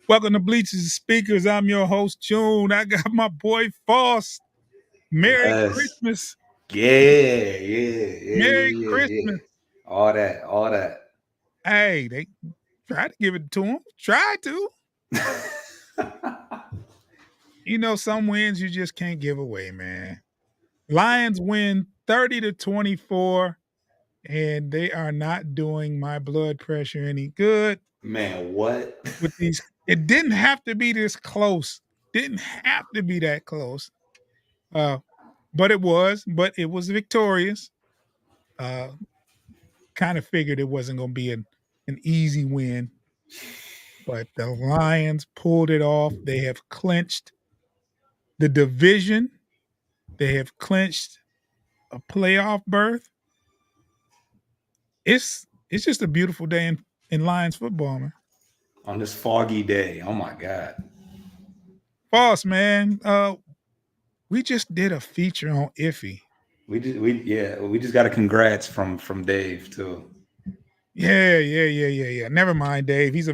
Welcome to Bleachers and Speakers. I'm your host, June. I got my boy Foss. Merry Yes. Christmas. Merry Yeah. Christmas. All that. Hey, they tried to give it to him. Tried to. You know, some wins you just can't give away, man. Lions win 30-24, and they are not doing my blood pressure any good Man, what? with these. It didn't have to be this close. Didn't have to be that close. Uh, but it was victorious. Uh, kind of figured it wasn't going to be an easy win, but the Lions pulled it off. They have clinched the division. They have clinched a playoff berth. It's just a beautiful day in Lions football, man. On this foggy day. Oh my God. Boss, man. We just did a feature on Iffy. We just got a congrats from Dave too. Yeah. Never mind, Dave. He's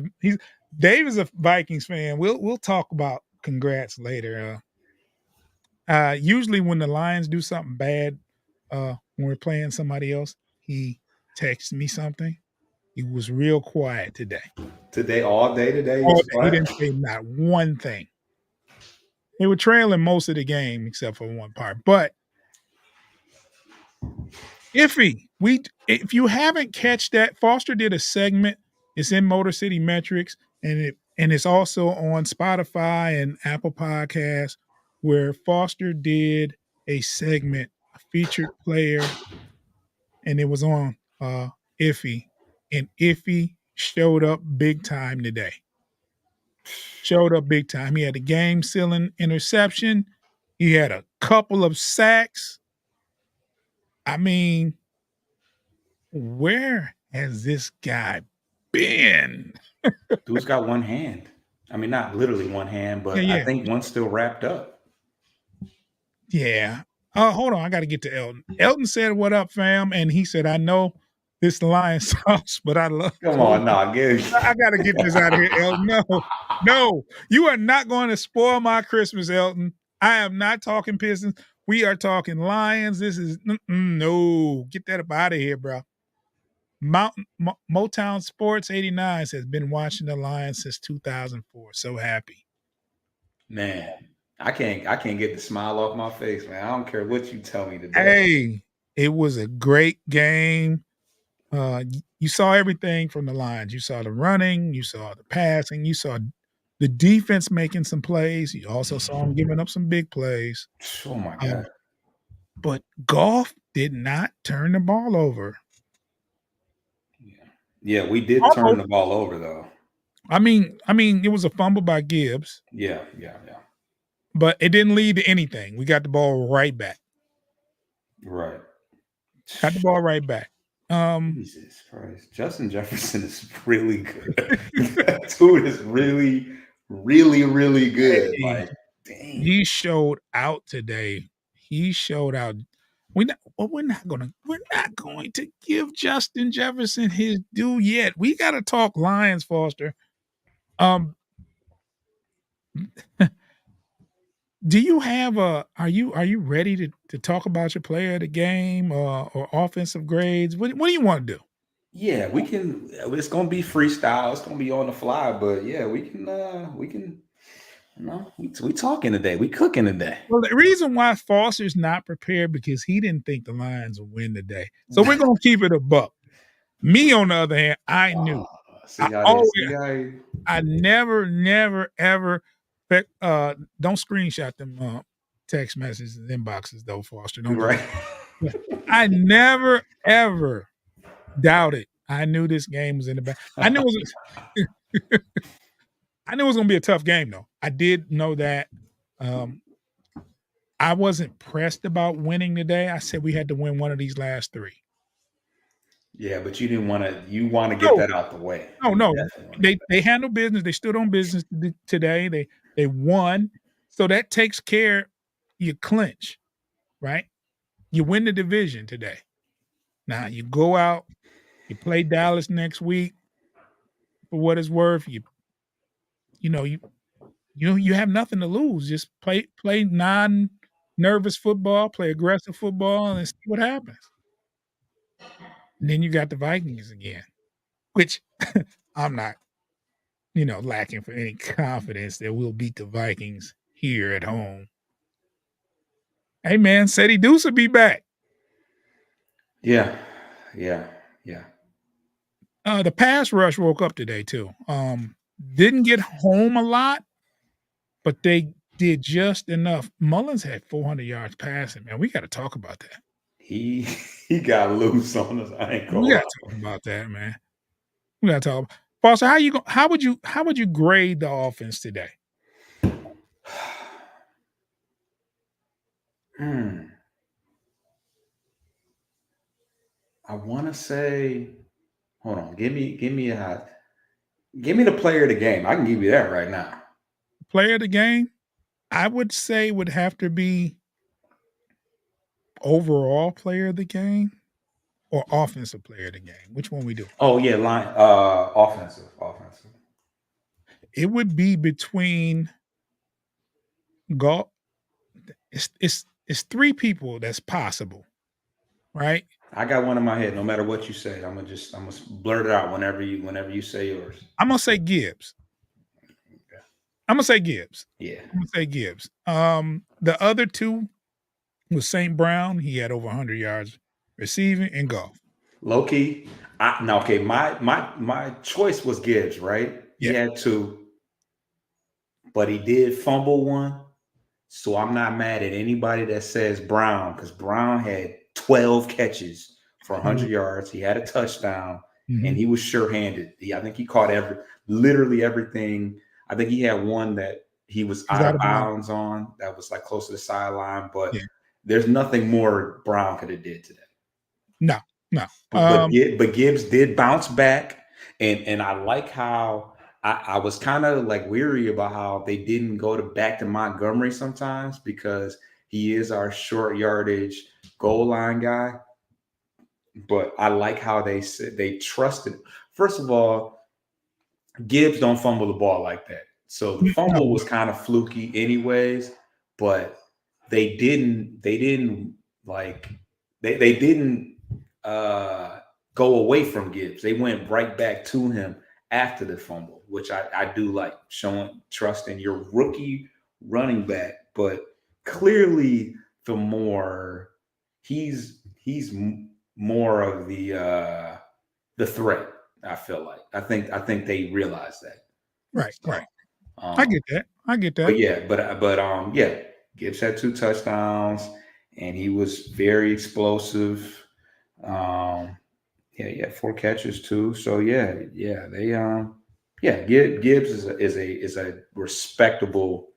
Dave is a Vikings fan. We'll talk about congrats later. Usually when the Lions do something bad, when we're playing somebody else, he texts me something. He was real quiet today. Today, all day today, he All was day. He quiet. didn't say not one thing. They were trailing most of the game except for one part. But if you haven't catch that, Foster did a segment. It's in Motor City Metrics, and it's also on Spotify and Apple Podcasts, where Foster did a segment, a featured player, and it was on Iffy, and Iffy showed up big time today. Showed up big time. He had a game sealing interception. He had a couple of sacks. I mean, where has this guy been? Dude's got one hand. I mean, not literally one hand, but I Yeah. think one's still wrapped up. Yeah. Hold on. I got to get to Elton. Elton said, "What up, fam?" And he said, "I know this line sucks, but I love." Come Hold on, on. nah, give I got to get this out of here, Elton. No, you are not going to spoil my Christmas, Elton. I am not talking Pistons. We are talking Lions. This is no. Get that up out of here, bro. Motown Sports 89 says been watching the Lions since 2004. So happy. man. I can't get the smile off my face, man. I don't care what you tell me today. Hey, it was a great game. You saw everything from the Lions. You saw the running, you saw the passing, you saw the defense making some plays. You also saw them giving up some big plays. Oh my Um, God. but Goff did not turn the ball over. Yeah, we did turn the ball over though. I mean, it was a fumble by Gibbs, Yeah. but it didn't lead to anything. We got the ball right back. Right. Got the ball right back. Jesus Christ. Justin Jefferson is really good. That dude is really good. Hey, Like, dang. he showed out today. He showed out. We're not going to give Justin Jefferson his due yet. We got to talk Lions, Foster. Do you have a? Are you ready to talk about your player of the game or offensive grades? What do you want to do? Yeah, we can. It's gonna be freestyle. It's gonna be on the fly, but yeah, we can. We talking today. We cooking today. Well, the reason why Foster's not prepared because he didn't think the Lions would win today. So we're gonna keep it a buck. Me, on the other hand, I knew. See how Always, this? See how? I never, ever. Don't screenshot them text messages and inboxes though, Foster. Don't do Right. that. I never ever doubted. I knew this game was in the back. I knew I knew it was gonna be a tough game though. I did know that. I wasn't pressed about winning today. I said we had to win one of these last three. Yeah, but you didn't want to. You want to get No, that out the way. no. You definitely wanna get They handled business. They stood on business today. They won. So that takes care. You clinch, right? You win the division today. Now you go out. You play Dallas next week. For what it's worth, you you have nothing to lose. Just play non-nervous football, play aggressive football, and see what happens. And then you got the Vikings again, which I'm not, lacking for any confidence that we'll beat the Vikings here at home. Hey man, Seti Deuce will be back. Yeah, yeah, yeah. The pass rush woke up today too. Didn't get home a lot, but they did just enough. Mullins had 400 yards passing. Man, we got to talk about that. He he got loose on us. I ain't gonna We got lie. to talk about that, man. We got to talk. Foster, how would you grade the offense today? Hmm. I want to say, hold on. Give me the player of the game. I can give you that right now. Player of the game, I would say would have to be overall player of the game or offensive player of the game. Which one we do? Oh yeah, line offensive. It would be between golf. It's three people that's possible, right? I got one in my head. No matter what you say, I'm gonna blurt it out whenever you say yours. I'm gonna say Gibbs. I'm gonna say Gibbs. Yeah. I'm gonna say Gibbs. The other two was St. Brown. He had over 100 yards receiving and golf. Low key. No, okay. My choice was Gibbs, right? He Yeah. had two, but he did fumble one. So I'm not mad at anybody that says Brown, because Brown had 12 catches for 100 yards. He had a touchdown, and Mhm. he was sure-handed. I think he caught literally everything. I think he had one that he was He's out out of of bounds. bounds on that was like close to the sideline, but Yeah. there's nothing more Brown could have did today. No, no. But Gibbs did bounce back, and I like how I was kind of like weary about how they didn't go back to Montgomery sometimes, because he is our short yardage goal line guy. But I like how they said they trusted. First of all, Gibbs don't fumble the ball like that. So the fumble No. was kind of fluky anyways, but they didn't like they didn't go away from Gibbs. They went right back to him after the fumble, which I do like, showing trust in your rookie running back. But clearly the more he's more of the threat. I feel like I think they realize that. Right, So, right. I get that. I get that. but Gibbs had two touchdowns, and he was very explosive. Yeah, he had four catches too. So Gibbs is a respectable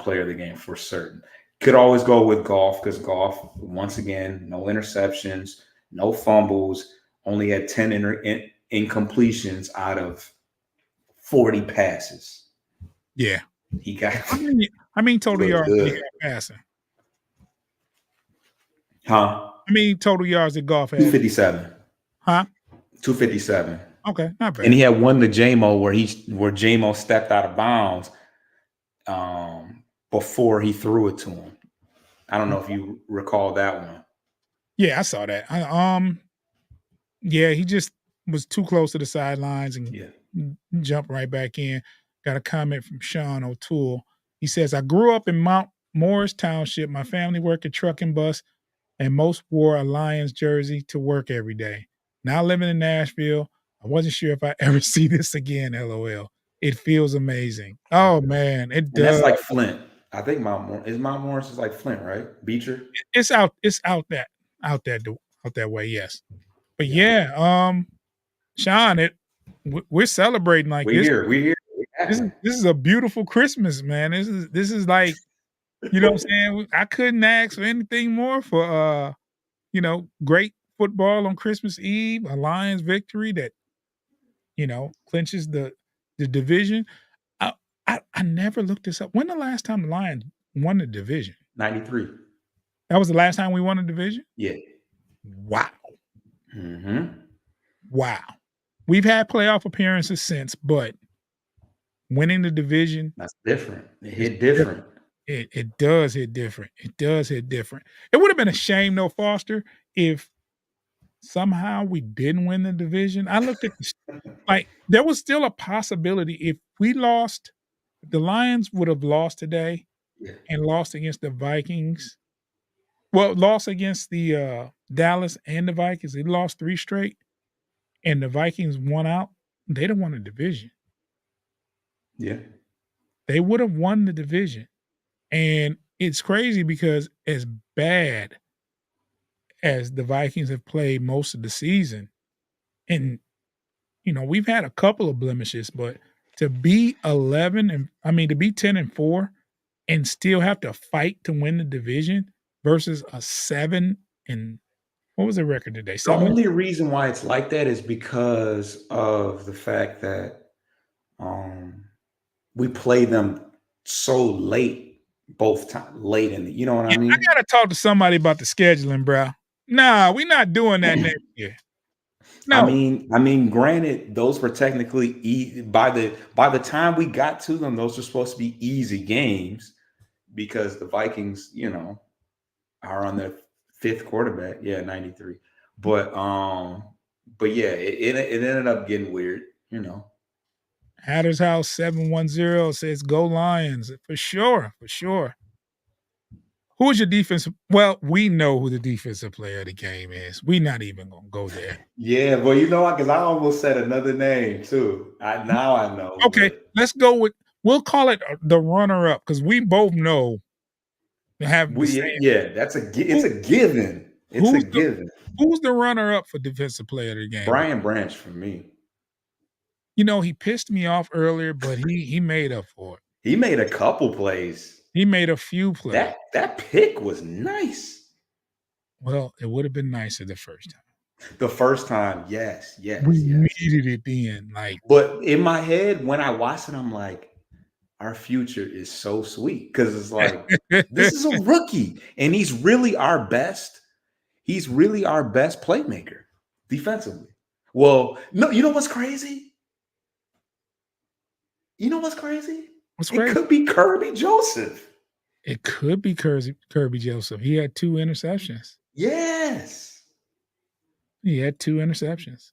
player of the game for certain. Could always go with Golf, because Golf, once again, no interceptions, no fumbles, only had 10 incompletions out of 40 passes. Yeah. He got How many he total looked yards did he good. have passing? Huh? How many total yards did Goff have? 257. Huh? 257. Okay, not And bad. he had one to JMO where JMO stepped out of bounds before he threw it to him. I don't know if you recall that one. Yeah, I saw that. Yeah, he just was too close to the sidelines and Yeah. jumped right back in. Got a comment from Sean O'Toole. He says, I grew up in Mount Morris Township. My family worked a trucking bus, and most wore a Lions jersey to work every day. Now living in Nashville, I wasn't sure if I ever see this again, LOL. It feels amazing. Oh, man, it And that's does. like Flint. I think Mount Morris is like Flint, right? Beecher. It's out that way, yes. But Yeah. yeah, Sean, we're celebrating like We this. here. We here. We This is acting. this is a beautiful Christmas, man. This is like, you know what I'm saying? I couldn't ask for anything more for great football on Christmas Eve, a Lions victory that, clinches the division. I, I never looked this up. When the last time the Lions won the division? 93. That was the last time we won a division? Yeah. Wow. Mm-hmm. Wow. We've had playoff appearances since, but winning the division That's different. It is hit different. different. It does hit different. It does hit different. It would have been a shame though, Foster, if somehow we didn't win the division. I looked at the like, there was still a possibility if we lost, the Lions would have lost today Yeah. and lost against the Vikings. Well, lost against the, Dallas and the Vikings. They lost 3 straight, and the Vikings won out. They'd have won the division. Yeah. They would have won the division, and it's crazy because as bad as the Vikings have played most of the season, and, we've had a couple of blemishes, but to be 11 and to be 10 and 4 and still have to fight to win the division versus a 7 and what was the record today? The 7 and only reason why it's like that is because of the fact that um we play them so late both time late in the, you know what I Yeah, I mean? gotta talk to somebody about the scheduling, bro. Nah, we not doing that next year. No. Granted, those were technically by the time we got to them, those were supposed to be easy games because the Vikings, are on their fifth quarterback. Yeah, 93. But yeah, it ended up getting weird. Hatter's House 710 says go Lions. For sure, for sure. Who is your defensive? Well, we know who the defensive player of the game is. We're not even gonna go there. Yeah, well, you know what? Because I almost said another name too. Now I know, Okay, but let's go with we'll call it the runner up because we both know they have the same. yeah, it's Who, a given. It's a who's the given. who's the runner up for defensive player of the game? Brian Branch for me. He pissed me off earlier, but he made up for it. He made a couple plays. He made a few plays. That pick was nice. Well, it would have been nicer the first time. The first time, yes, We yes, yes. needed it then. Like, But in my head, when I watched it, I'm like, our future is so sweet because it's like this is a rookie, and he's really our best. He's really our best playmaker defensively. Well, no, you know what's crazy? You know what's crazy? what's It crazy? could be Kirby Joseph. It could be Kirby Joseph. He had 2 interceptions. Yes. He had 2 interceptions.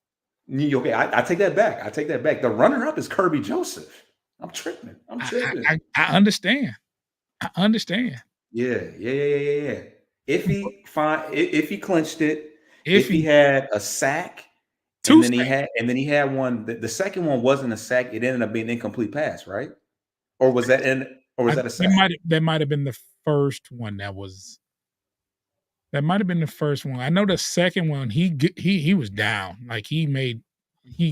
Okay, I take that back. I take that back. The runner-up is Kirby Joseph. I'm tripping. I'm tripping. I understand. I understand. Yeah. If he clinched it, If if he he had a sack, 2 sacks. and then he had one. The second one wasn't a sack. It ended up being an incomplete pass, right? Or was that a sack? That might have been the first one that might have been the first one. I know the second one, he was down. Like, he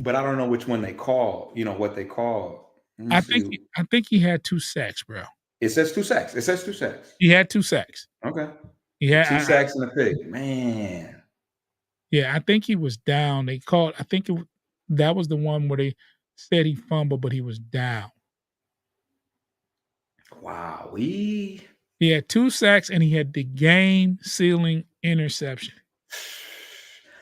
But I don't know which one they call. You know what they call. Let me see. I think he had 2 sacks, bro. It says 2 sacks. It says 2 sacks. He had 2 sacks. Okay. He had Two I sacks and a pick. Man. Yeah, I think he was down. They called I think that was the one where they said he fumbled, but he was down. Wow. He had 2 sacks, and he had the game-sealing interception.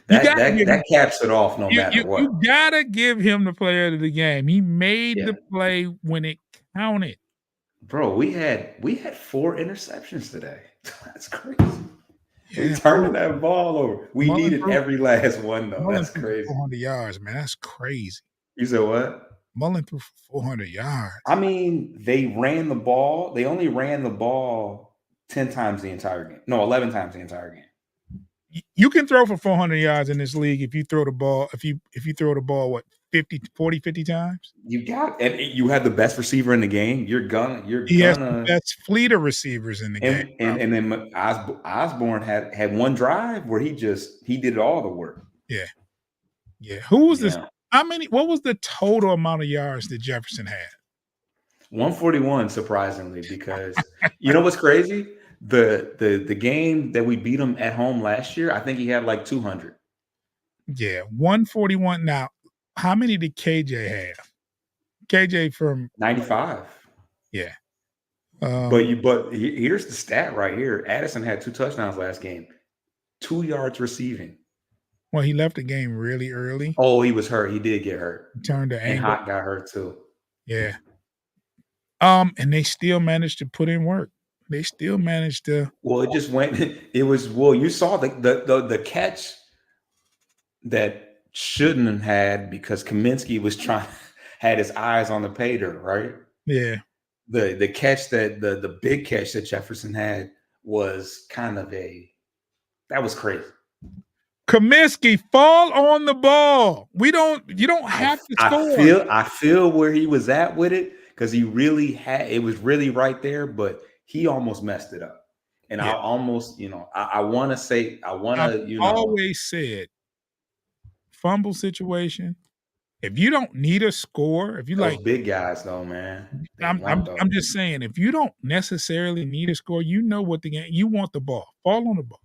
You That gotta that give him that caps it off no you matter you what. you gotta give him the player of the game. He made Yeah. the play when it counted. Bro, we had 4 interceptions today. That's crazy. We Yeah, turning that ball over. We Mullen needed threw every last one though. Mullen That's threw for crazy. 400 yards, man. That's crazy. You said what? Mullen threw for 400 I yards. mean, they ran the ball. They only ran the ball 10 times the entire game. No, 11 times the entire game. You can throw for 400 yards in this league if you throw the ball if you throw the ball, what, 50 times? You got and you have the best receiver in the game. You're He has the gonna best fleet of receivers in the game, bro. and then Osborne had one drive where he did all the work. Yeah. Yeah. Who was this? Yeah. What was the total amount of yards that Jefferson had? 141, surprisingly, because you know what's crazy? The game that we beat him at home last year, I think he had like 200. Yeah, 141. Now, how many did KJ have? KJ from 95. yeah. Here's the stat right here. Addison had 2 touchdowns last game, 2 yards receiving. Well, he left the game really early. Oh, he was hurt. He did get hurt. He turned the And ankle. Hot got hurt too. Yeah. And they still managed to put in work. They still managed to. Well, it just went. It was you saw the catch that shouldn't have had because Kaminsky was trying had his eyes on the pay dirt, right? Yeah. The catch that the big catch that Jefferson had was kind of that was crazy. Kaminsky, fall on the ball. You don't I have to I score. feel where he was at with it because he really had it was really right there, but he almost messed it up. And I Yeah. almost, I want to say, I want I've to, always said fumble situation. If you don't need a score, if you those like, big guys though, man, they I'm want I'm those. I'm just saying, if you don't necessarily need a score, you know what the game. You want the ball. Fall on the ball.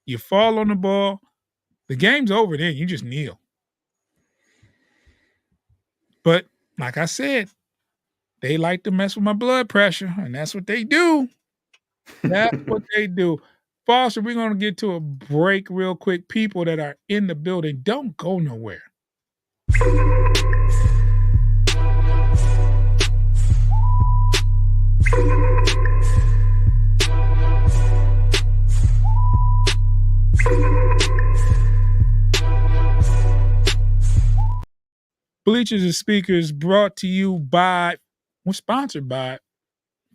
You fall on the ball. The game's over. Then you just kneel. But like I said, they like to mess with my blood pressure, and that's what they do. That's what they do. Foster, we're gonna get to a break real quick. People that are in the building, don't go nowhere. Bleachers and Speakers brought to you by, we're sponsored by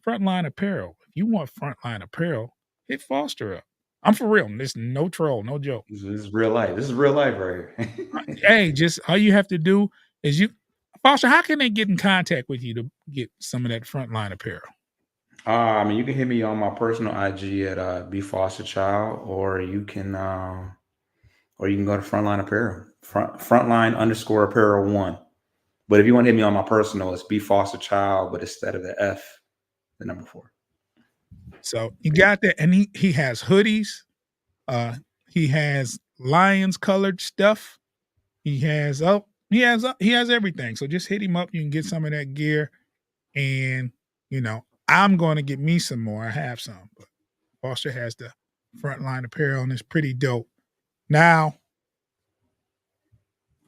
Frontline Apparel. If you want Frontline Apparel, hit Foster up. I'm for real. This no troll, no joke. This is real life. This is real life right here. Hey, just all you have to do is Foster, how can they get in contact with you to get some of that Frontline Apparel? I mean, you can hit me on my personal IG at B Foster Child, or you can go to Frontline Apparel, Frontline_Apparel 1. But if you want to hit me on my personal, it's B Foster Child, but instead of the F, the number 4. So you got that, and he has hoodies. He has Lions colored stuff. He has he has everything. So just hit him up. You can get some of that gear, and I'm going to get me some more. I have some, but Foster has the Frontline Apparel, and it's pretty dope. Now,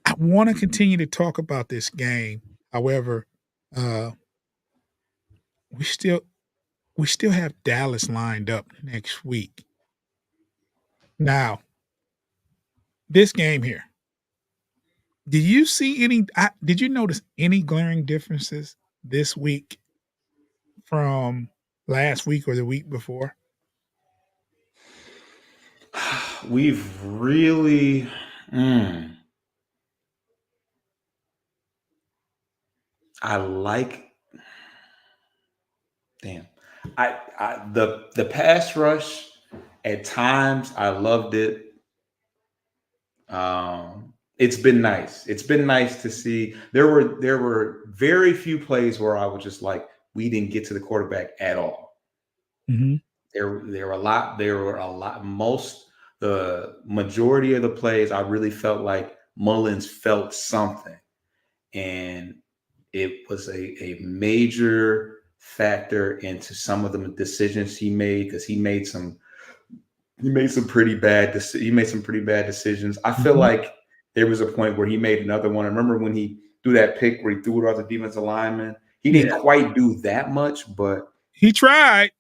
I want to continue to talk about this game. However, uh, we still have Dallas lined up next week. Now, this game here. Did you see did you notice any glaring differences this week from last week or the week before? We've really, I like, damn, the pass rush at times I loved it. It's been nice. It's been nice to see. There were very few plays where I was just like, we didn't get to the quarterback at all. Mm-hmm. There were a lot. There were a lot. The majority of the plays, I really felt like Mullins felt something, and it was a major factor into some of the decisions he made because he made some pretty bad decisions. I feel Mm-hmm. like there was a point where he made another one. I remember when he threw that pick where he threw it off the defensive lineman. He didn't Yeah, quite do that much, but he tried.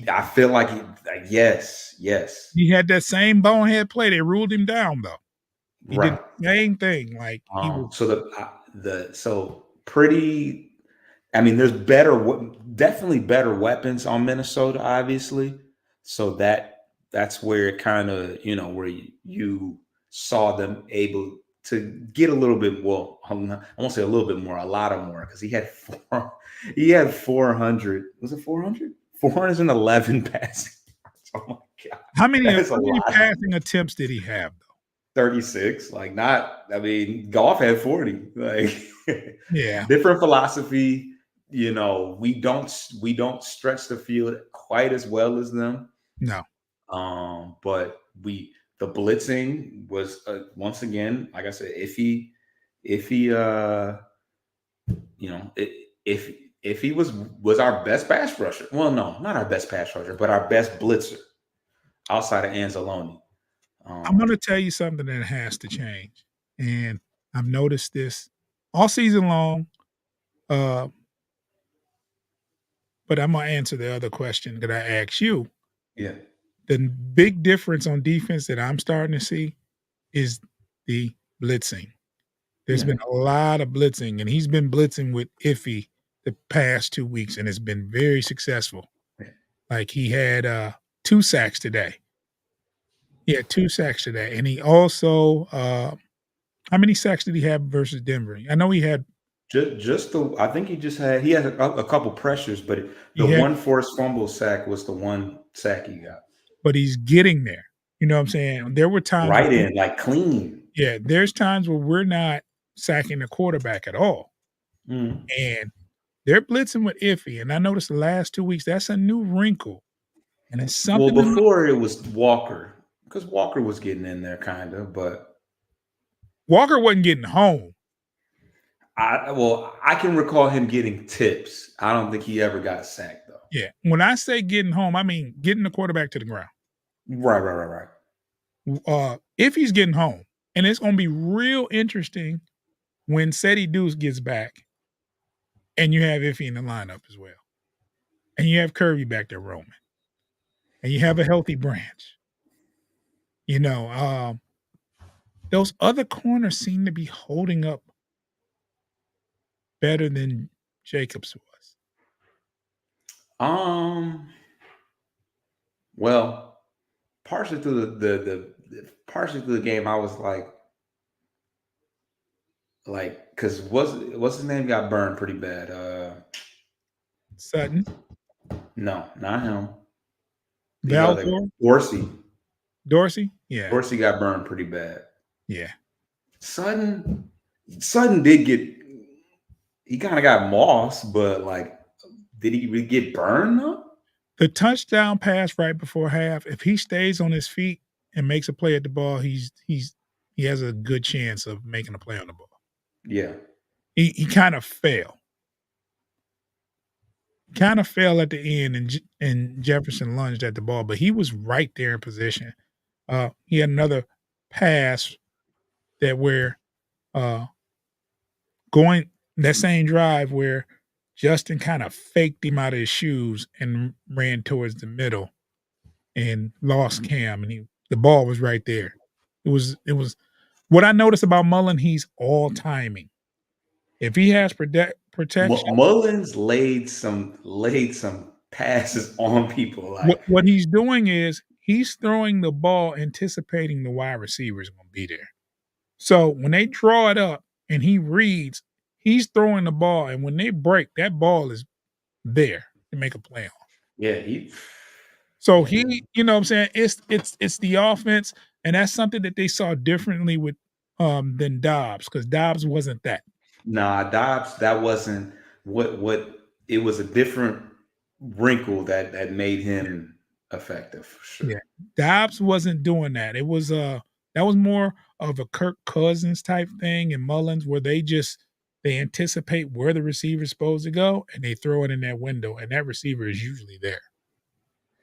I feel like yes. He had that same bonehead play. They ruled him down though. He did Right. the same thing. Like he was. So so pretty. I mean, there's definitely better weapons on Minnesota, obviously. So that's where it kind of where you saw them able to get a little bit. Well, I won't say a little bit more, a lot of more because he had 400. Was it 400? 411 passing yards. Oh my god, How many that is a lot. passing attempts did he have though? 36. Like not. I mean, golf had 40. Like Yeah. different philosophy. We don't stretch the field quite as well as them. No. But the blitzing was once again, like I said, if he if he was our best pass rusher. Well, no, not our best pass rusher, but our best blitzer outside of Anzalone. I'm going to tell you something that has to change, and I've noticed this all season long. but I'm gonna answer the other question that I asked you. Yeah. The big difference on defense that I'm starting to see is the blitzing. There's Yeah. been a lot of blitzing, and he's been blitzing with Iffy the past 2 weeks, and it's been very successful. Yeah. Like, he had, 2 sacks today. He had 2 sacks today, and he also, how many sacks did he have versus Denver? I know Just the I think he had a couple pressures, but the he had one forced fumble sack was the one sack he got. but he's getting there. You know what I'm saying? There were times Right in, like clean. yeah, there's times where we're not sacking the quarterback at all, Mhm. and they're blitzing with Iffy, and I noticed the last 2 weeks, that's a new wrinkle, and it's Well, something to look. before it was Walker, because Walker was getting in there kind of, but Walker wasn't getting home. I can recall him getting tips. I don't think he ever got a sack though. Yeah, when I say getting home, I mean getting the quarterback to the ground. Right. If he's getting home, and it's gonna be real interesting when Seti Deuce gets back and you have Iffy in the lineup as well, and you have Kirby back there roaming, and you have a healthy Branch. You know, those other corners seem to be holding up better than Jacobs was. Um. Well, partially through partially through the game, I was like, because what's his name got burned pretty bad. Sutton, No, not him. The other Valdor, Dorsey. Dorsey, yeah, Dorsey got burned pretty bad. yeah. Sutton, Sutton did get. He kind of got moss, but like, did he really get burned though? The touchdown pass right before half, if he stays on his feet and makes a play at the ball, he has a good chance of making a play on the ball. Yeah. He kind of fell. Kind of fell at the end, and Jefferson lunged at the ball, but he was right there in position. He had another pass that where uh, going that same drive where Justin kind of faked him out of his shoes and ran towards the middle and lost Cam, and the ball was right there. It was what I noticed about Mullen. He's all timing. If he has protection, Mullins laid some passes on people. Like, what he's doing is he's throwing the ball anticipating the wide receiver is going to be there. So when they draw it up and he reads, he's throwing the ball, and when they break, that ball is there to make a play on. yeah, So yeah, he, you know what I'm saying? It's the offense, and that's something that they saw differently with than Dobbs, because Dobbs wasn't that. nah, Dobbs. That wasn't what. It was a different wrinkle that made him effective for sure. Yeah. Dobbs wasn't doing that. It was that was more of a Kirk Cousins type thing, and Mullins, where they anticipate where the receiver's supposed to go and they throw it in that window, and that receiver is usually there.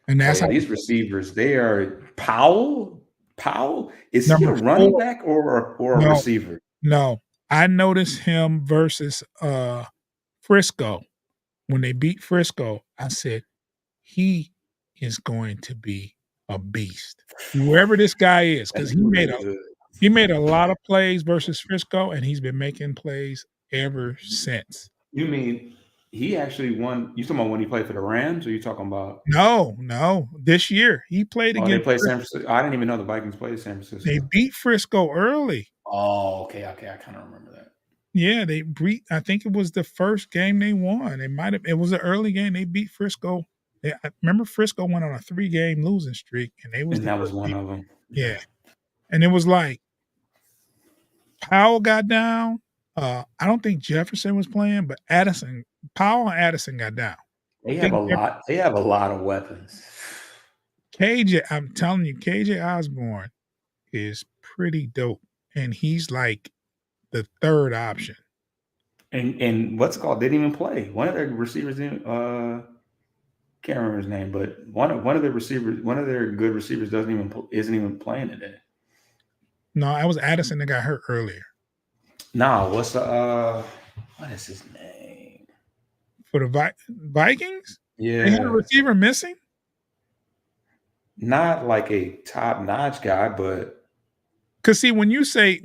And Oh that's yeah, how these receivers. They are Powell. Powell, is he a number running 4. back or a No, receiver? no. I noticed him versus Frisco. When they beat Frisco, I said, he is going to be a beast. Whoever this guy is, because That's really good. he made a lot of plays versus Frisco, and he's been making plays ever since. You mean he actually won? You talking about when he played for the Rams, or you talking about? No, no, this year he played Oh, they against played San Frisco. Francisco. I didn't even know the Vikings played San They Francisco. beat Frisco early. Oh, okay. I kind of remember that. Yeah, they beat. I think it was the first game they won. It was an early game. They beat Frisco. I remember Frisco went on a 3-game losing streak, and they was And the that was first one team. of them. Yeah, Yeah. and it was like Powell got down. I don't think Jefferson was playing, but Powell and Addison got down. I They have think a lot. They have a lot of weapons. KJ, I'm telling you, KJ Osborne is pretty dope, and he's like the third option. And what's it called? They didn't even play. One of their receivers didn't. Can't remember his name, but one of their receivers, one of their good receivers, isn't even playing today. No, it was Addison that got hurt earlier. Nah, what is his name? For the Vikings? They had a Yeah. receiver missing? Not like a top-notch guy, but 'Cause see, when you say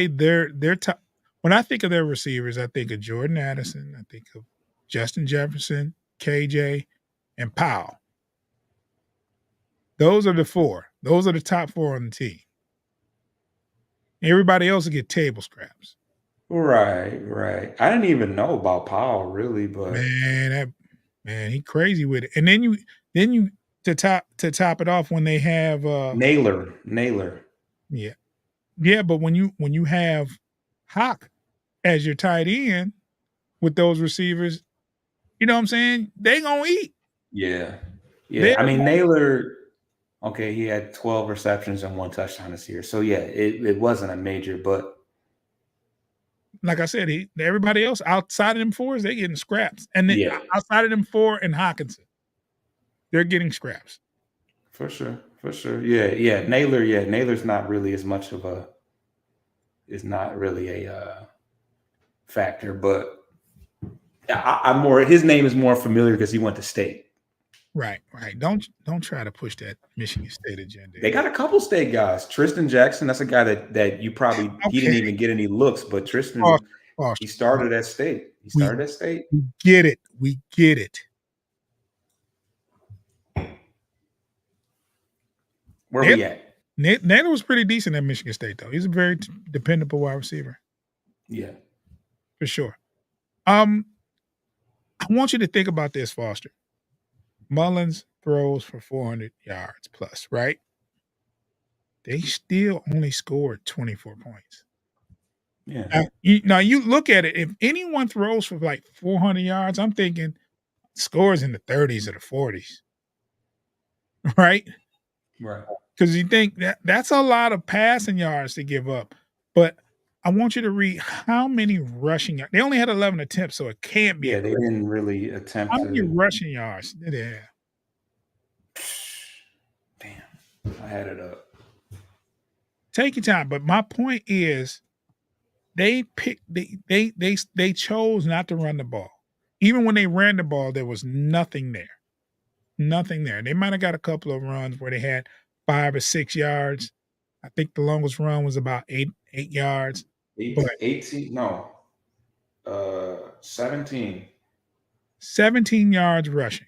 they're top when I think of their receivers, I think of Jordan Addison, I think of Justin Jefferson, KJ, and Powell. Those are the 4. Those are the top 4 on the team. Everybody else will get table scraps. right. I didn't even know about Powell really, but Man, he crazy with it. And then you to top it off when they have, Naylor. yeah. Yeah, but when you have Hawk as your tight end with those receivers, you know what I'm saying? They gonna eat. Yeah. They're Yeah, I mean, going Naylor, okay, he had 12 receptions and 1 touchdown this year. So, yeah, it wasn't a major, but like I said, everybody else outside of them 4s, they getting scraps. And then yeah, outside of them 4 and Hawkinson, they're getting scraps. for sure. Naylor's not really as much of a is not really a, factor, but I'm more his name is more familiar because he went to State. Right, right. Don't try to push that Michigan State agenda They here. got a couple State guys. Tristan Jackson, that's a guy that you probably he Okay, didn't even get any looks, but Tristan, Foster, he Foster. started at State. He We started at State. we get it. We get it. Where Naylor we at? Naylor was pretty decent at Michigan State, though. He's a very dependable wide receiver Yeah. for sure. Um, I want you to think about this, Foster. Mullins throws for 400 yards plus, right? They still only scored 24 points. Yeah. Now you look at it. If anyone throws for like 400 yards, I'm thinking scores in the 30s or the 40s, right? Right. Because you think that's a lot of passing yards to give up. But I want you to read how many rushing yards. They only had 11 attempts, so it can't be a Yeah, they crazy. didn't really attempt How many to rushing yards did they have? damn. I had it up. Take your time. But my point is, they chose not to run the ball. Even when they ran the ball, there was nothing there. Nothing there. They might have got a couple of runs where they had 5 or 6 yards. I think the longest run was about 8 yards. But 18, no. 17. 17 yards rushing.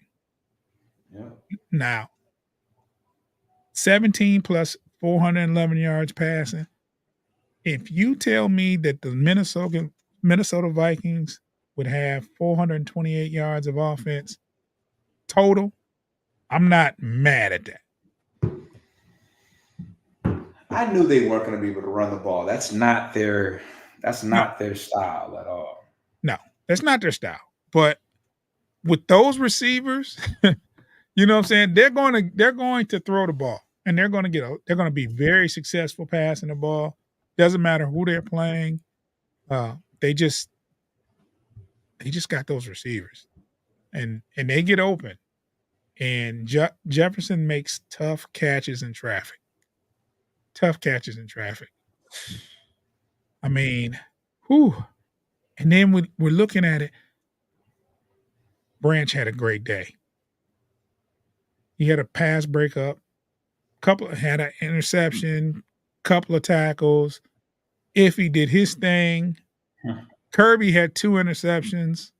Yeah. Now, 17 plus 411 yards passing. If you tell me that the Minnesota Vikings would have 428 yards of offense total, I'm not mad at that. I knew they weren't going to be able to run the ball. That's not their No, style at all. no, that's not their style. But with those receivers, you know what I'm saying? They're going to throw the ball and they're going to be very successful passing the ball. Doesn't matter who they're playing. They just got those receivers, and they get open. And Jefferson makes tough catches in traffic. Tough catches in traffic. I mean, whew. And then we're looking at it. Branch had a great day. He had a pass breakup, had an interception, couple of tackles. Iffy did his thing. Kirby had 2 interceptions.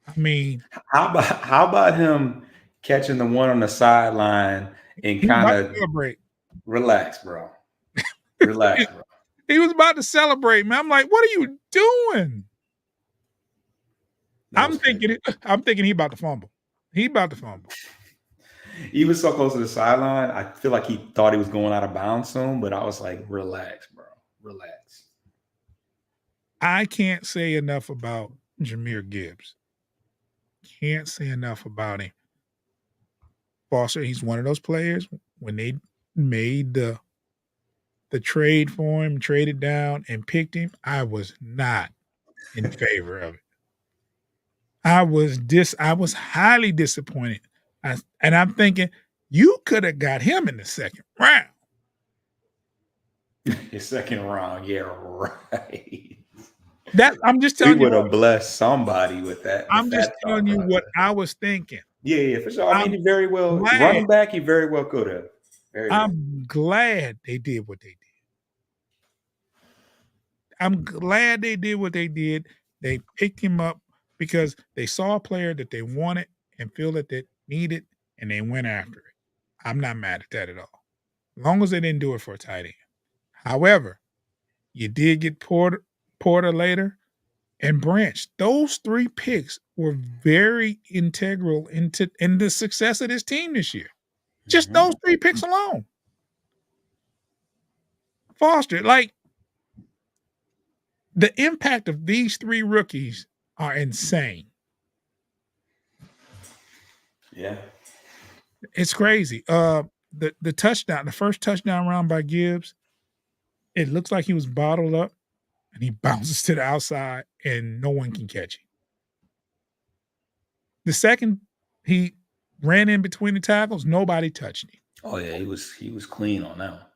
I mean, How about him catching the one on the sideline and he was kind about to of celebrate. relax, bro. Relax, bro. He was about to celebrate, man. I'm like, what are you doing? That was crazy. I'm thinking he about to fumble. He about to fumble. He was so close to the sideline. I feel like he thought he was going out of bounds soon, but I was like, relax, bro. Relax. I can't say enough about Jahmyr Gibbs. Can't say enough about him. Foster, he's one of those players when they made the trade for him, traded down and picked him, I was not in favor of it. I was highly disappointed. And I'm thinking, you could have got him in the second round. His second round, yeah, right. That I'm just We telling you would have blessed somebody with I'm just that telling thought you what process. I was thinking. Yeah, yeah, for sure. I mean, I'm he very well glad running back. He very well could have. Very well. I'm glad they did what they did. I'm glad they did what they did. They picked him up because they saw a player that they wanted and feel that they needed, and they went after it. I'm not mad at that at all. As long as they didn't do it for a tight end. However, you did get Porter later and Branch. Those 3 picks were very integral in the success of this team this year. Just Mhm. those 3 picks alone. Foster, like the impact of these 3 rookies are insane. Yeah. It's crazy. The touchdown, the first touchdown round by Gibbs, it looks like he was bottled up and he bounces to the outside and no one can catch him. The second he ran in between the tackles, nobody touched him. Oh yeah, he was clean on that one.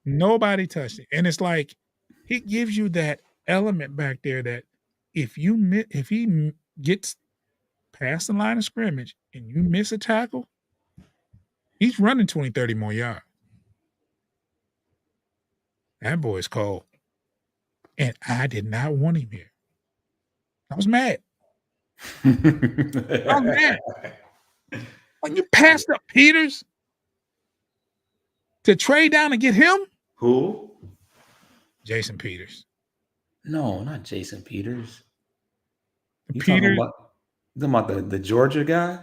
Nobody touched him. And it's like he gives you that element back there that if he gets past the line of scrimmage and you miss a tackle, he's running 20, 30 more yards. That boy's cold. And I did not want him here. I was mad. I was mad. When you passed up Peters to trade down and get him, Who? Jason Peters. No, not Jason Peters. You Peters, talking about the Georgia guy?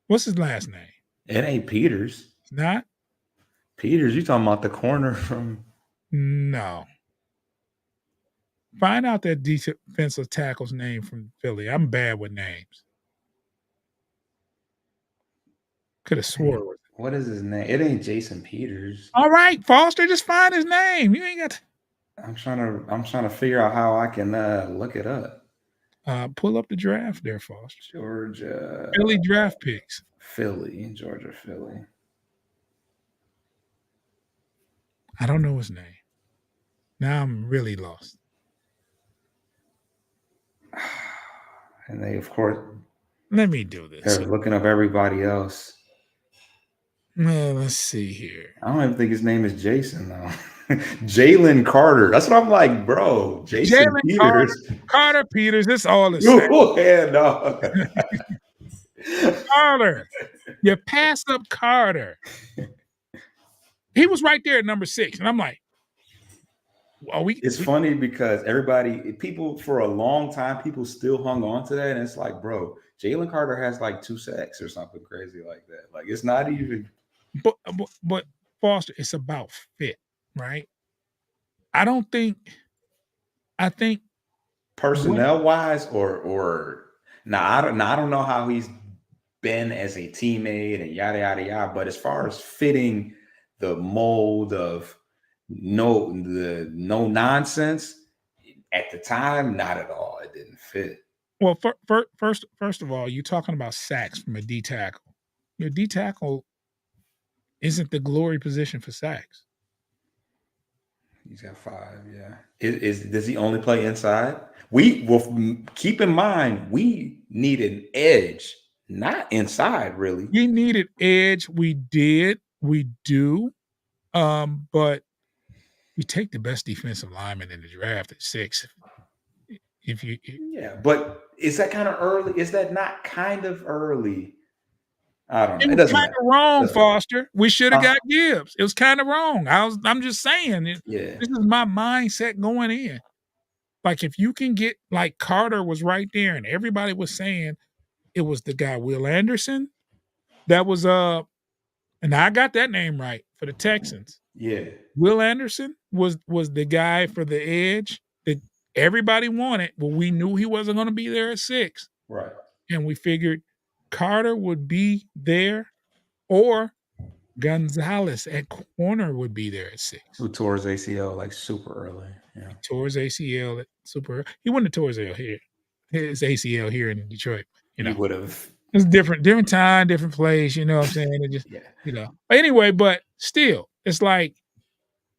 what's his last name? It ain't Peters. It's not? Peters, you talking about the corner from No. Find out that defensive tackle's name from Philly. I'm bad with names. Could have swore it was. what is his name? It ain't Jason Peters. All right, Foster, just find his name. You ain't got to I'm trying to figure out how I can look it up. pull up the draft there, Foster. Georgia. Philly draft picks. Georgia, Philly. I don't know his name. Now I'm really lost. And they, of course, Let me do this. they're looking up everybody else. Let's see here. I don't even think his name is Jason though. Jalen Carter. That's what I'm like, bro. Jason Jalen Peters. Carter Peters. It's all the same. Yeah, no. Carter. You passed up Carter. He was right there at number 6. And I'm like, it's funny because people for a long time, people still hung on to that. And it's like, bro, Jalen Carter has like 2 sacks or something crazy like that. Like, it's not even. But Foster, it's about fit, right? I think Personnel wise or I don't know how he's been as a teammate and yada yada yada. But as far as fitting the mold of no nonsense at the time, not at all. It didn't fit. Well, first of all, you're talking about sacks from a D tackle. Your D tackle isn't the glory position for sacks. He's got 5. Yeah. Does he only play inside? We will keep in mind we need an edge, not inside really. We needed edge. We did. We do. But you take the best defensive lineman in the draft at 6. Yeah, but is that kind of early? Is that not kind of early? I don't know. It It was doesn't kind matter. of wrong, Foster. We should have Huh? got Gibbs. It was kind of wrong. I'm just saying. Yeah. This is my mindset going in. Like if you can get like Carter was right there, and everybody was saying it was the guy Will Anderson. That was and I got that name right for the Texans. Yeah. Will Anderson was the guy for the edge that everybody wanted, but we knew he wasn't going to be there at 6. Right. And we figured Carter would be there or Gonzalez at corner would be there at 6. Who tore his ACL like super early. Yeah. He tore his ACL at super. He wouldn't have tore his ACL here in Detroit. You know, he would have. It's different time, different place. You know what I'm saying? It just, yeah. Anyway, but still, it's like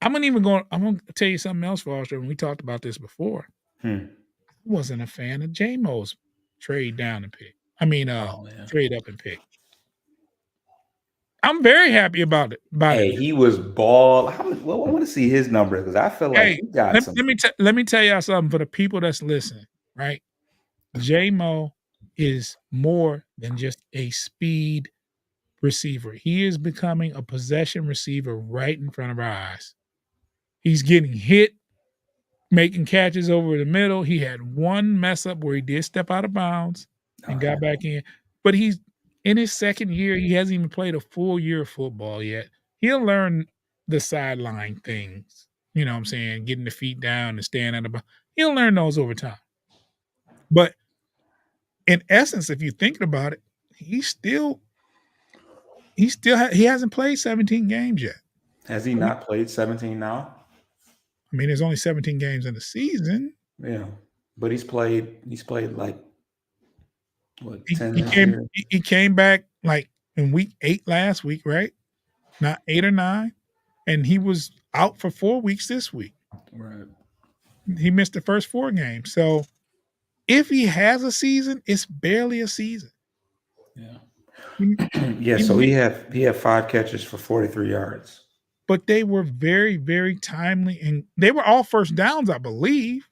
I'm gonna tell you something else, Foster. And we talked about this before. wasn't a fan of J-Mo's trade down and pick. I mean, Oh man. trade up and pick. I'm very happy about it Hey, now. he was ball. Well, I want to see his numbers because I feel like Hey, he got some. let me tell y'all something for the people that's listening, right? J-Mo is more than just a speed receiver. He is becoming a possession receiver right in front of our eyes. He's getting hit, making catches over the middle. He had one mess up where he did step out of bounds and Okay. got back in, but he's in his second year. He hasn't even played a full year of football yet. He'll learn the sideline things. You know what I'm saying? Getting the feet down and staying at the bounds. He'll learn those over time. But in essence, if you're thinking about it, he hasn't played 17 games yet. Has he not played 17 now? I mean, there's only 17 games in the season. Yeah, but he's played. He's played like what, He 10 he this came year? he came back, like, in week 8 last week, right? Not 8 or 9, and he was out for 4 weeks this week. Right. He missed the first 4 games, so if he has a season, it's barely a season. Yeah. You Yeah. you So know, he had 5 catches for 43 yards. but they were very, very timely, and they were all first downs, I believe,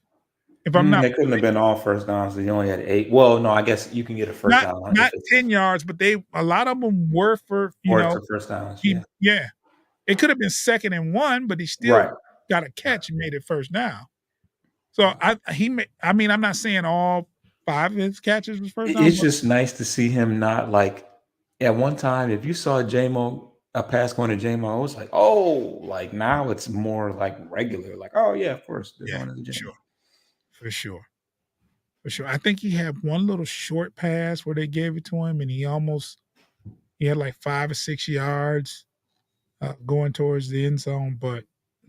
if I'm not They couldn't have been all first downs. He only had 8. Well, no, I guess you can get a first down if not it's 10 yards, but a lot of them were for, or it's a first downs. he Yeah. yeah. It could have been 2nd and 1, but he still Right. got a catch and made it first down. So I mean, I'm not saying all 5 of his catches was first down, It's but just nice to see him not like at one time. If you saw JMO a pass going to JMO, it was like, oh, like now it's more like regular. Like, oh yeah, of course they're yeah, going to the sure, JMO. for sure, for sure. I think he had one little short pass where they gave it to him, and he had like 5 or 6 yards going towards the end zone, but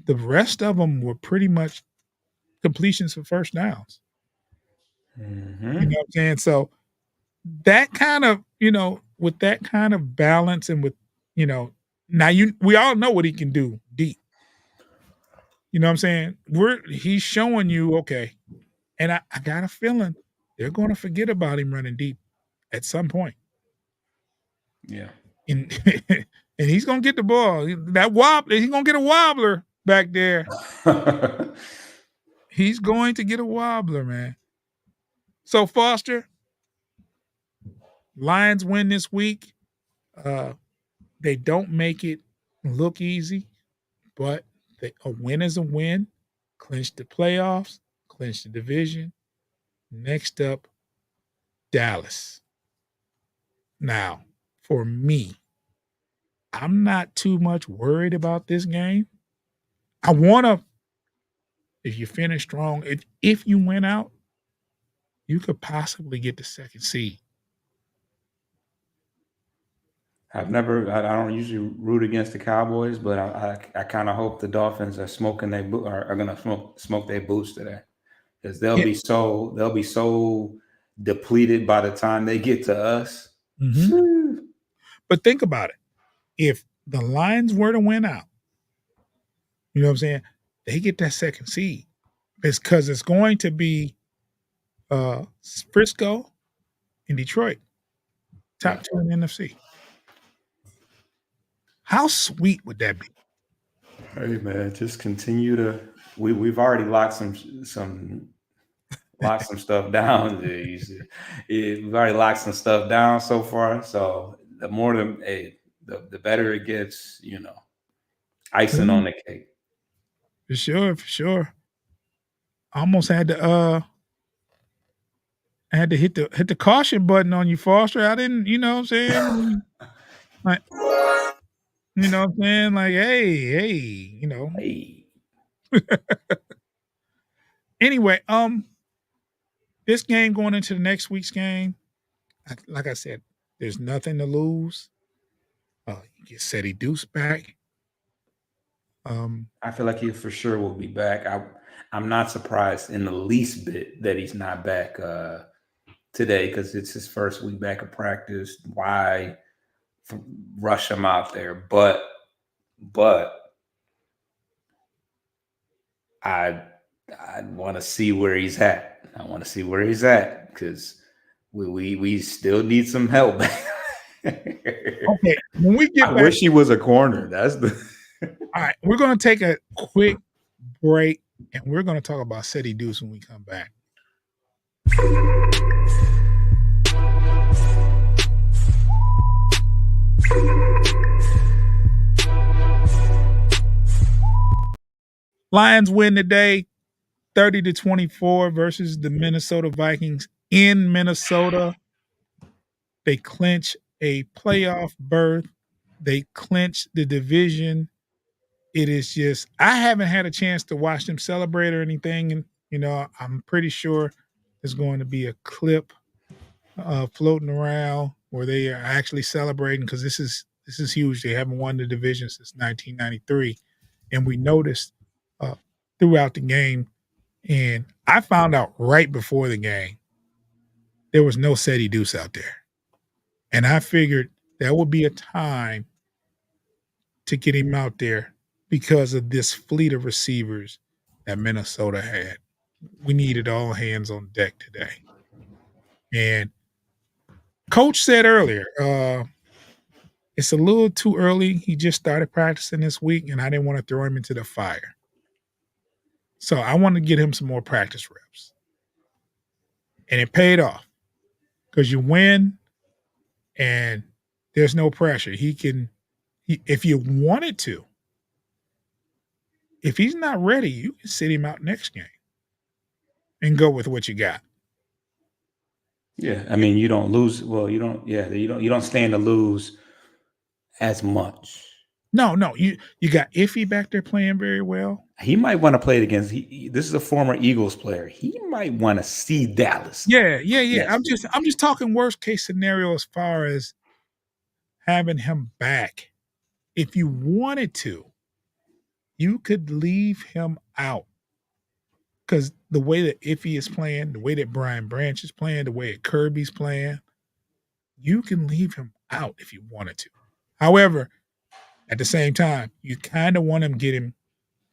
the rest of them were pretty much completions for first downs. You know Hmm. what I'm saying? So that kind of, with that kind of balance and with, you know, now we all know what he can do deep. You know what I'm saying? He's showing you, okay, and I got a feeling they're gonna forget about him running deep at some point. Yeah. And and he's gonna get the ball. That wobbler, he's gonna get a wobbler back there. He's going to get a wobbler, man. So Foster, Lions win this week. Uh, they don't make it look easy, but a win is a win. Clinch the playoffs, clinch the division. Next up, Dallas. Now, for me, I'm not too much worried about this game. I want to, if you finish strong, if you win out, you could possibly get the second seed. I don't usually root against the Cowboys, but I kind of hope the Dolphins are smoking are gonna smoke their boots today because Yeah. they'll be so depleted by the time they get to us. Mhm. Phew. But think about it. If the Lions were to win out, you know what I'm saying? They get that second seed. It's because it's going to be Frisco and Detroit, Yeah. top two in the NFC. How sweet would that be? Hey man, just continue to. We've already locked some stuff down. We've already locked some stuff down so far. So the more the better it gets. Icing Mm, on the cake. for sure, for sure. I almost had to hit the caution button on you, Foster. I didn't, you know what I'm saying? Like, you know what I'm saying? Like, hey, you know. Hey. Anyway, this game going into the next week's game, like I said, there's nothing to lose. You get Seti Deuce back. Um, I feel like he for sure will be back. I'm not surprised in the least bit that he's not back today because it's his first week back of practice. Why rush him out there? But I want to see where he's at. I want to see where he's at because we still need some help. Okay, when we get I back, wish he was a corner. That's the all right, we're going to take a quick break, and we're going to talk about City Deuce when we come back. Lions win today, 30-24 versus the Minnesota Vikings in Minnesota. They clinch a playoff berth. They clinch the division. It is just I haven't had a chance to watch them celebrate or anything, and I'm pretty sure there's going to be a clip floating around where they are actually celebrating because this is huge. They haven't won the division since 1993, and we noticed uh, throughout the game. And I found out right before the game there was no Seti Deuce out there, and I figured that would be a time to get him out there because of this fleet of receivers that Minnesota had. We needed all hands on deck today. And coach said earlier, it's a little too early. He just started practicing this week, and I didn't want to throw him into the fire. So I want to get him some more practice reps. And it paid off because you win and there's no pressure. If you wanted to, if he's not ready, you can sit him out next game and go with what you got. yeah. I mean, you don't lose. Well, you don't. Yeah, you don't stand to lose as much. No, you got Iffy back there playing very well. He might want to play it against. This is a former Eagles player. He might want to see Dallas. Yeah. Next week. I'm just talking worst case scenario as far as having him back. If you wanted to, you could leave him out. Because the way that Iffy is playing, the way that Brian Branch is playing, the way that Kirby's playing, you can leave him out if you wanted to. However, at the same time, you kind of want him get him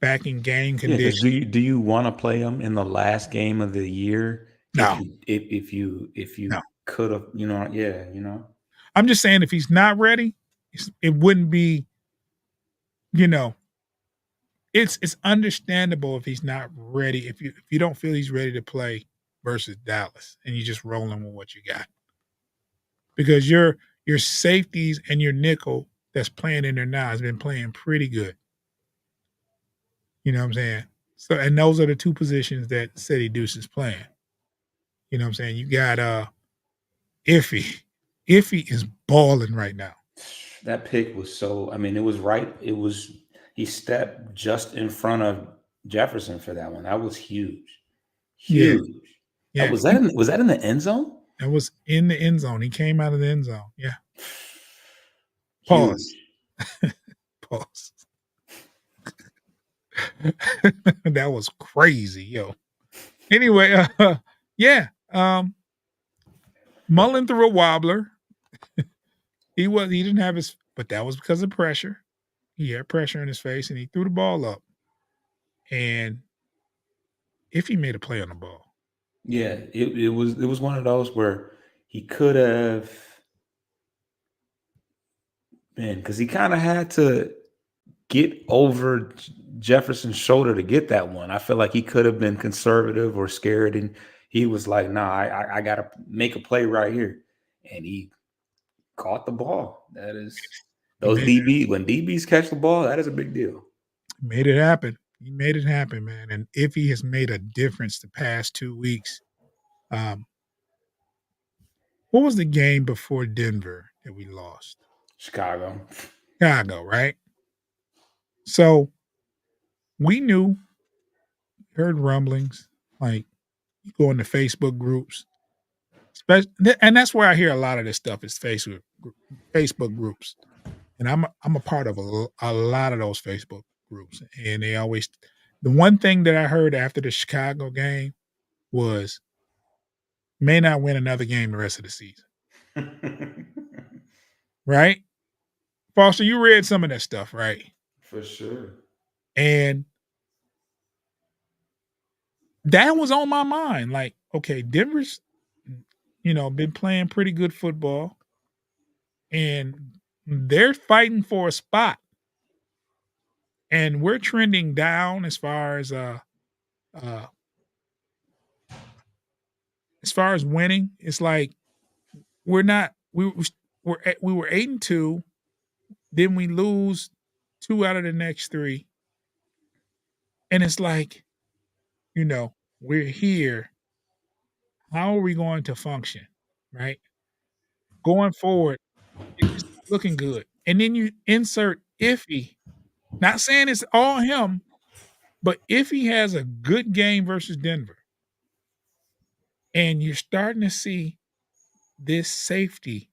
back in game Yeah, because condition. do you want to play him in the last game of the year? No, If you no. could have, I'm just saying if he's not ready, it wouldn't be, you know, it's understandable if he's not ready. If you don't feel he's ready to play versus Dallas, and you're just rolling with what you got, because your safeties and your nickel that's playing in there now has been playing pretty good. You know what I'm saying? So, and those are the two positions that City Deuce is playing. You know what I'm saying? You got Iffy. Iffy is balling right now. that pick was so. I mean, it was right. It was he stepped just in front of Jefferson for that one. That was huge, Yeah, huge. yeah. Was that in the end zone? That was in the end zone. He came out of the end zone. Yeah. Huge. Pause. Pause. That was crazy, yo. Anyway, yeah. Mullen threw a wobbler. He didn't have his, but that was because of pressure. He had pressure in his face, and he threw the ball up. And if he made a play on the ball, Yeah, it was one of those where he could have been because he kind of had to get over Jefferson's shoulder to get that one. I feel like he could have been conservative or scared, and he was like, "Nah, I got to make a play right here," and he caught the ball. That is he those made when DBs catch the ball, that is a big deal. made it happen. He made it happen, man. And if he has made a difference the past 2 weeks, um, what was the game before Denver that we lost? Chicago. Chicago, right? So we knew, heard rumblings, like you go into Facebook groups, and that's where I hear a lot of this stuff is Facebook groups, and I'm a part of a lot of those Facebook groups, and they always the one thing that I heard after the Chicago game was may not win another game the rest of the season, right? Foster, you read some of that stuff, right? For sure. And that was on my mind. Like, okay, Denver's, been playing pretty good football, and they're fighting for a spot, and we're trending down uh as far as winning. It's like we're not we were 8-2, then we lose 2 out of the next 3, and it's like, we're here. How are we going to function, right? Going forward, it's not looking good. And then you insert Iffy, not saying it's all him, but Iffy has a good game versus Denver, and you're starting to see this safety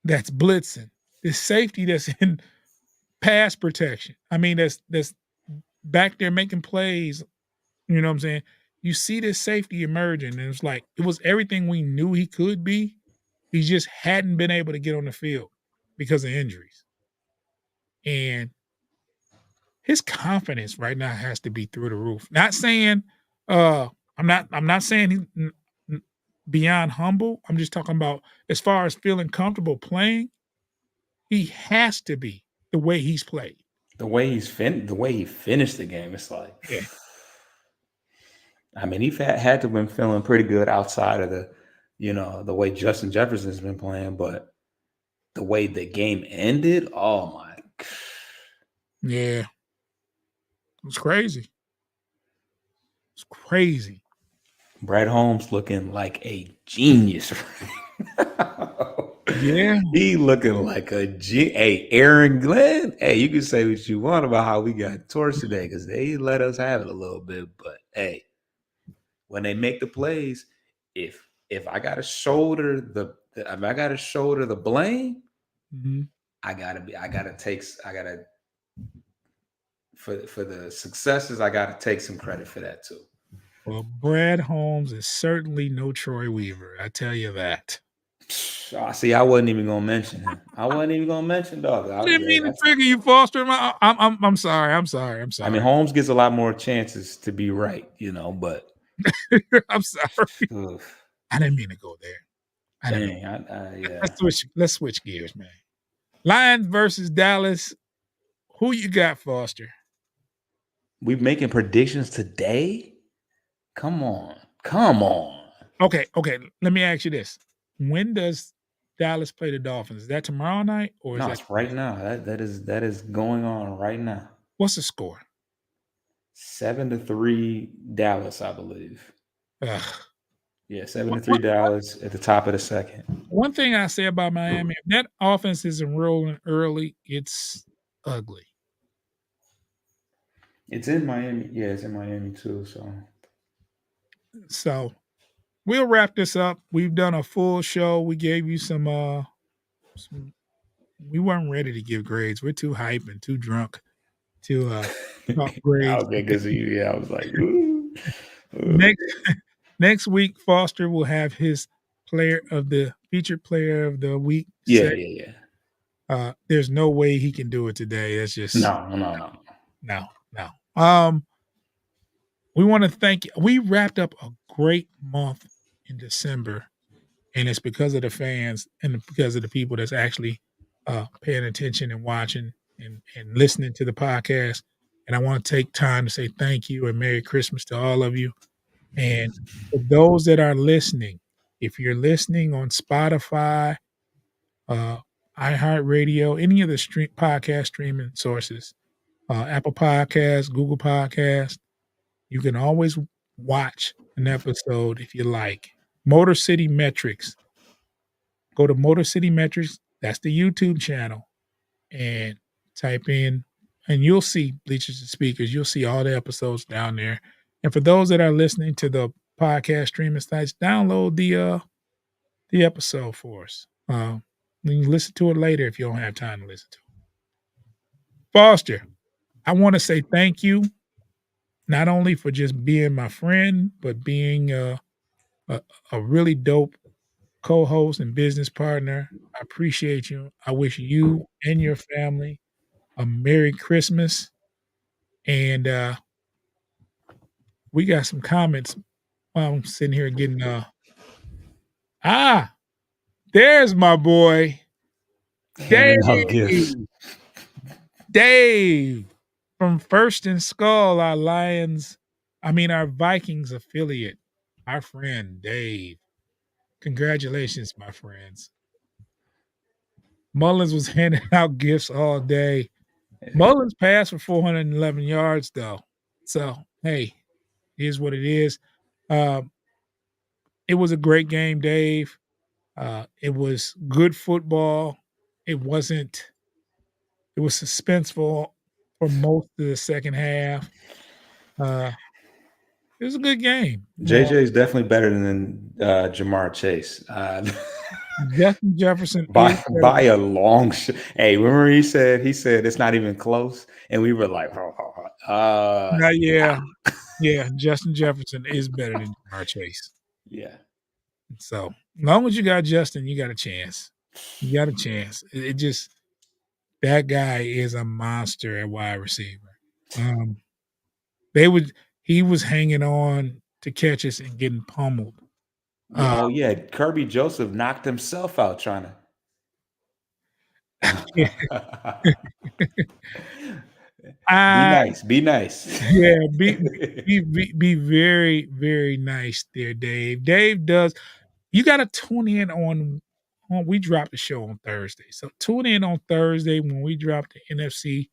that's blitzing, this safety that's in pass protection. I mean, that's back there making plays. You know what I'm saying? You see this safety emerging, and it's like it was everything we knew he could be. He just hadn't been able to get on the field because of injuries. And his confidence right now has to be through the roof. Not saying I'm not saying he's beyond humble. I'm just talking about as far as feeling comfortable playing, he has to be the way he's played. The way he finished the game, it's like, Yeah. I mean, he had to have been feeling pretty good outside of the way Justin Jefferson's been playing, but the way the game ended, oh my. Yeah. It's crazy. It's crazy. Brad Holmes looking like a genius. Yeah. He looking like a Hey, Aaron Glenn. Hey, you can say what you want about how we got torched today because they let us have it a little bit. But hey, when they make the plays, if I gotta shoulder the blame, Mhm. I gotta for the successes, I gotta take some credit for that too. Well, Brad Holmes is certainly no Troy Weaver. I tell you that. See, I wasn't even gonna mention him. I wasn't even gonna mention dog. I didn't mean to trigger you, Foster. I'm sorry. I'm sorry. I'm I mean, sorry. Holmes gets a lot more chances to be right, but I'm sorry. ugh, I didn't mean to go there. I didn't mean. dang, yeah. Let's switch gears, man. Lions versus Dallas. Who you got, Foster? We making predictions today? Come on. Come on. Okay. Let me ask you this: when does Dallas play the Dolphins? Is that tomorrow night or is No, that it's right now. That is going on right now. what's the score? 7-3 Dallas, I believe. Ugh. Yeah, One 7-3 one- Dallas at the top of the second. one thing I say about Miami, if that offense isn't rolling early, it's ugly. It's in Miami. Yeah, it's in Miami too. So So we'll wrap this up. We've done a full show. We gave you some we weren't ready to give grades. We're too hype and too drunk to talk grades. okay, good to you. Yeah, I was like, ooh. Next next week, Foster will have his featured player of the week Yeah, set. yeah, yeah. There's no way he can do it today. That's just No. no. We want to thank you. We wrapped up a great month in December, and it's because of the fans and because of the people that's actually paying attention and watching and listening to the podcast. And I want to take time to say thank you and Merry Christmas to all of you. And for those that are listening, if you're listening on Spotify, uh, iHeartRadio, any of the podcast streaming sources, Apple Podcasts, Google Podcasts, you can always watch an episode if you like. Motor City Metrics. Go to Motor City Metrics. That's the YouTube channel, and type in, and you'll see Bleachers and Speakers. You'll see all the episodes down there. And for those that are listening to the podcast streaming sites, download the episode for us. You can listen to it later if you don't have time to listen to it. Foster, I want to say thank you, not only for just being my friend, but being a really dope co-host and business partner. I appreciate you. I wish you and your family a Merry Christmas. And we got some comments. while I'm sitting here getting there's my boy, Handing out gifts. Dave. Dave from First and Skull, our Vikings affiliate, our friend Dave. Congratulations, my friends. Mullins was handing out gifts all day. Mullins passed for 411 yards, though. So, hey, here's what it is. Um, it was a great game, Dave. It was good football. It wasn't, it was suspenseful for most of the second half. Uh, it was a good game. JJ is definitely better than Jamar Chase. Justin Jefferson is better By a long shot. Hey, remember he said it's not even close, and we were like, yeah. Yeah, Justin Jefferson is better than Jamar Chase. yeah. So, as long as you got Justin, you got a chance. You got a chance. It just that guy is a monster at wide receiver. He was hanging on to catches and getting pummeled. Oh yeah, Kirby Joseph knocked himself out trying Yeah. to. I Be nice. Yeah, be very, very nice there, Dave. Dave does you gotta tune in on we drop the show on Thursday. So tune in on Thursday when we drop the NFC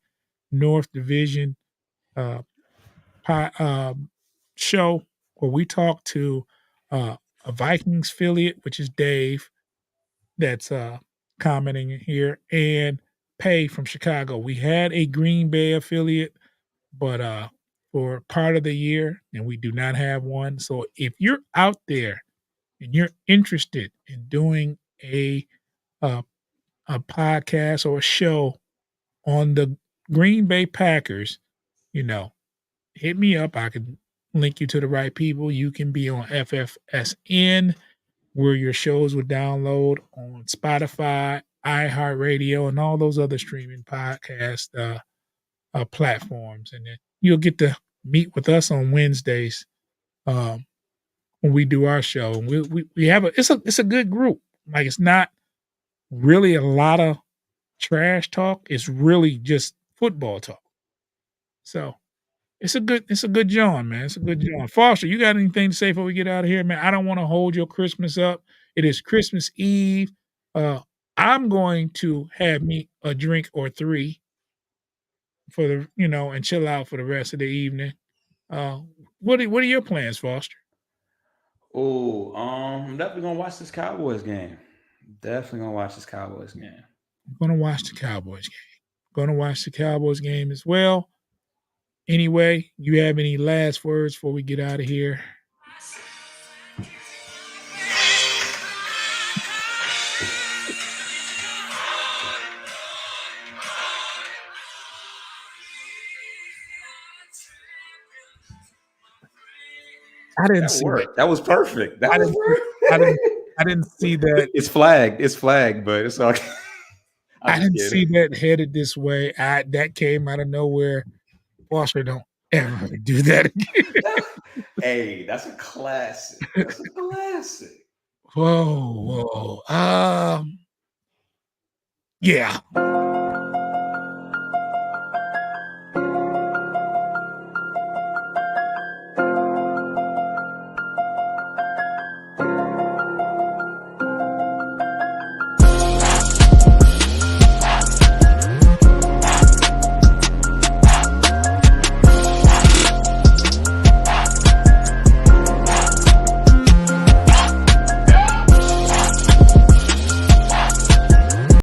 North Division uh show where we talk to a Vikings affiliate, which is Dave, that's commenting here, and Pay from Chicago. We had a Green Bay affiliate, but for part of the year, and we do not have one. So if you're out there and you're interested in doing uh, a podcast or a show on the Green Bay Packers, you know, hit me up. I can link you to the right people. You can be on FFSN, where your shows would download on Spotify, iHeartRadio, and all those other streaming podcast platforms. And then you'll get to meet with us on Wednesdays um, when we do our show. And we have it's a good group. Like it's not really a lot of trash talk. It's really just football talk. So it's a good John, man. It's a good John. Foster, you got anything to say before we get out of here, man? I don't want to hold your Christmas up. It is Christmas Eve. Uh, I'm going to have me a drink or three for the and chill out for the rest of the evening. Uh, what are your plans, Foster? I'm definitely gonna watch this Cowboys game. Definitely gonna watch this Cowboys game. I'm gonna watch the Cowboys game. Gonna watch the Cowboys game as well. Anyway, you have any last words before we get out of here? I didn't That see that. worked. That was perfect. That I was didn't. perfect. I didn't see that. It's flagged. It's flagged, but it's okay. I didn't see that headed this way. That came out of nowhere. Foster, don't ever do that again. Hey, that's a classic. That's a classic. Whoa. Yeah.